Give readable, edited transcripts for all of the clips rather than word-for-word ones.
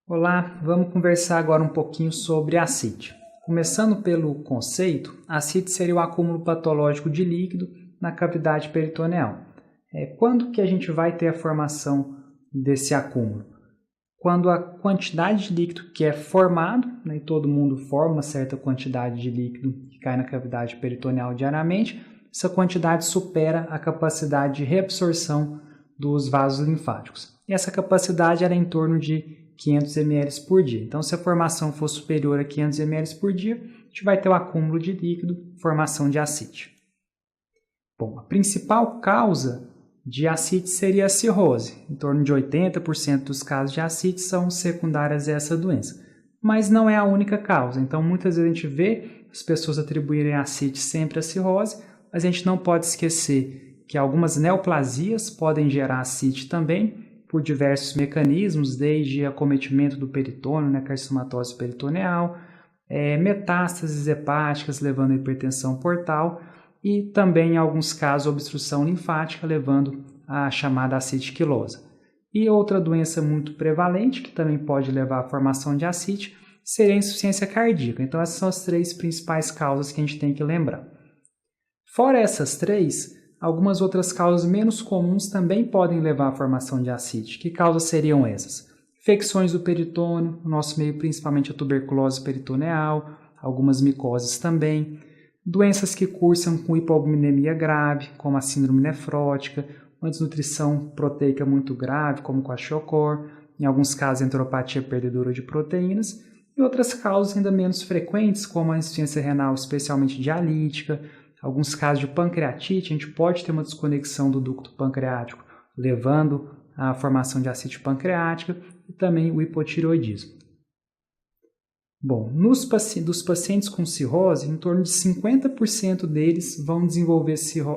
Olá, vamos conversar agora um pouquinho sobre ascite. Começando pelo conceito, ascite seria o acúmulo patológico de líquido na cavidade peritoneal. Quando que a gente vai ter a formação desse acúmulo? Quando a quantidade de líquido que é formado, e todo mundo forma uma certa quantidade de líquido que cai na cavidade peritoneal diariamente, essa quantidade supera a capacidade de reabsorção dos vasos linfáticos. E essa capacidade era em torno de 500 ml por dia. Então, se a formação for superior a 500 ml por dia, a gente vai ter o acúmulo de líquido, formação de ascite. Bom, a principal causa de ascite seria a cirrose. Em torno de 80% dos casos de ascite são secundárias a essa doença. Mas não é a única causa. Então, muitas vezes a gente vê as pessoas atribuírem ascite sempre à cirrose, mas a gente não pode esquecer que algumas neoplasias podem gerar ascite também, por diversos mecanismos, desde acometimento do peritônio, carcinomatose peritoneal, metástases hepáticas levando a hipertensão portal e também, em alguns casos, obstrução linfática levando à chamada ascite quilosa. E outra doença muito prevalente, que também pode levar à formação de ascite, seria a insuficiência cardíaca. Então, essas são as três principais causas que a gente tem que lembrar. Fora essas três, algumas outras causas menos comuns também podem levar à formação de ascite. Que causas seriam essas? Infecções do peritônio, no nosso meio principalmente a tuberculose peritoneal, algumas micoses também. Doenças que cursam com hipoalbuminemia grave, como a síndrome nefrótica, uma desnutrição proteica muito grave, como kwashiorkor, em alguns casos enteropatia perdedora de proteínas, e outras causas ainda menos frequentes, como a insuficiência renal especialmente dialítica, alguns casos de pancreatite, a gente pode ter uma desconexão do ducto pancreático, levando à formação de ascite pancreática e também o hipotireoidismo. Bom, dos pacientes com cirrose, em torno de 50% deles vão desenvolver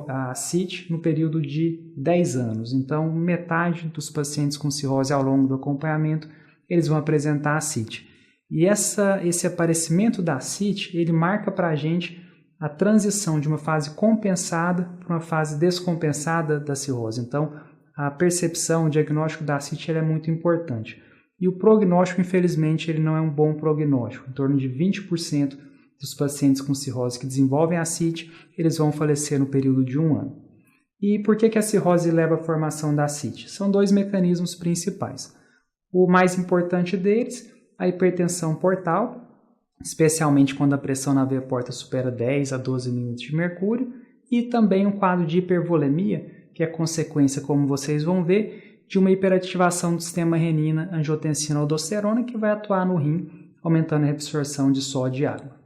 a ascite no período de 10 anos. Então, metade dos pacientes com cirrose ao longo do acompanhamento, eles vão apresentar ascite. E esse aparecimento da ascite, ele marca para a gente a transição de uma fase compensada para uma fase descompensada da cirrose. Então, a percepção, o diagnóstico da ascite é muito importante. E o prognóstico, infelizmente, ele não é um bom prognóstico. Em torno de 20% dos pacientes com cirrose que desenvolvem ascite, eles vão falecer no período de 1 ano. E por que a cirrose leva à formação da ascite? São dois mecanismos principais. O mais importante deles, a hipertensão portal, especialmente quando a pressão na veia porta supera 10 a 12 mm de mercúrio, e também um quadro de hipervolemia, que é consequência, como vocês vão ver, de uma hiperativação do sistema renina-angiotensina-aldosterona, que vai atuar no rim, aumentando a absorção de sódio e água.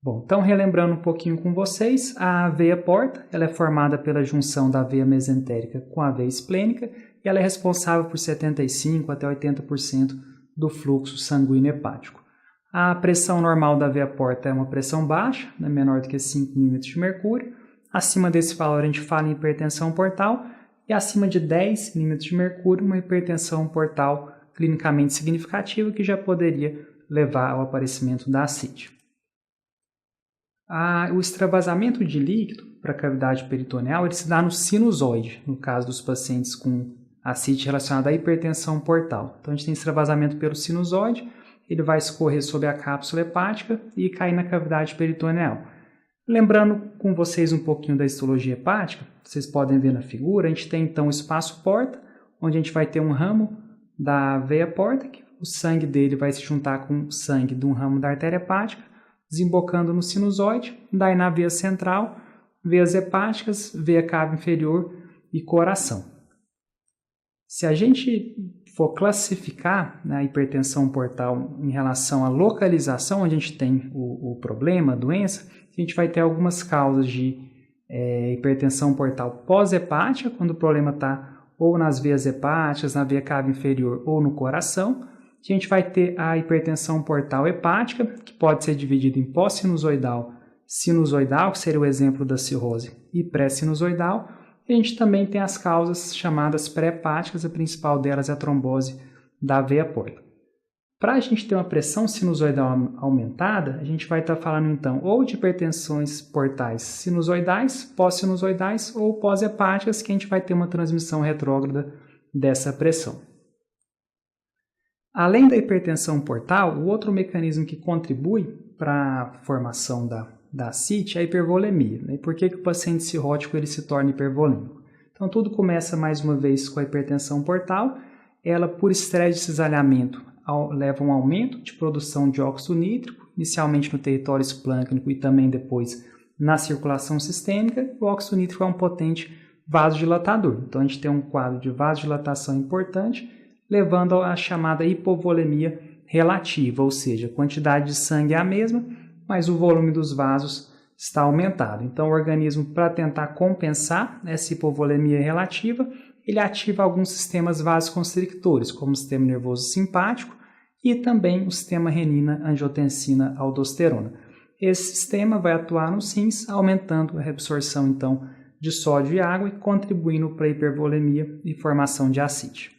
Bom, então relembrando um pouquinho com vocês, a veia porta ela é formada pela junção da veia mesentérica com a veia esplênica, e ela é responsável por 75 até 80% do fluxo sanguíneo hepático. A pressão normal da veia porta é uma pressão baixa, menor do que 5 mm de mercúrio. Acima desse valor a gente fala em hipertensão portal e acima de 10 mm de mercúrio uma hipertensão portal clinicamente significativa que já poderia levar ao aparecimento da ascite. O extravasamento de líquido para a cavidade peritoneal ele se dá no sinusoide, no caso dos pacientes com ascite relacionada à hipertensão portal. Então a gente tem extravasamento pelo sinusoide, ele vai escorrer sobre a cápsula hepática e cair na cavidade peritoneal. Lembrando com vocês um pouquinho da histologia hepática, vocês podem ver na figura, a gente tem então o espaço porta, onde a gente vai ter um ramo da veia porta, que o sangue dele vai se juntar com o sangue de um ramo da artéria hepática, desembocando no sinusoide, daí na veia central, veias hepáticas, veia cava inferior e coração. Se a gente for classificar a hipertensão portal em relação à localização onde a gente tem o problema, a doença, a gente vai ter algumas causas de hipertensão portal pós-hepática, quando o problema está ou nas veias hepáticas, na veia cava inferior ou no coração. A gente vai ter a hipertensão portal hepática, que pode ser dividida em pós-sinusoidal, sinusoidal, que seria o exemplo da cirrose, e pré-sinusoidal. E a gente também tem as causas chamadas pré-hepáticas, a principal delas é a trombose da veia porta. Para a gente ter uma pressão sinusoidal aumentada, a gente vai estar falando então ou de hipertensões portais sinusoidais, pós-sinusoidais ou pós-hepáticas, que a gente vai ter uma transmissão retrógrada dessa pressão. Além da hipertensão portal, o outro mecanismo que contribui para a formação da ascite é a hipervolemia. E por que o paciente cirrótico ele se torna hipervolêmico? Então, tudo começa mais uma vez com a hipertensão portal. Ela, por estresse de cisalhamento, leva a um aumento de produção de óxido nítrico, inicialmente no território esplâncnico e também depois na circulação sistêmica. O óxido nítrico é um potente vasodilatador. Então, a gente tem um quadro de vasodilatação importante, levando à chamada hipovolemia relativa, ou seja, a quantidade de sangue é a mesma, mas o volume dos vasos está aumentado. Então, o organismo, para tentar compensar essa hipovolemia relativa, ele ativa alguns sistemas vasoconstrictores, como o sistema nervoso simpático e também o sistema renina-angiotensina-aldosterona. Esse sistema vai atuar nos rins, aumentando a reabsorção, então, de sódio e água e contribuindo para a hipervolemia e formação de ascite.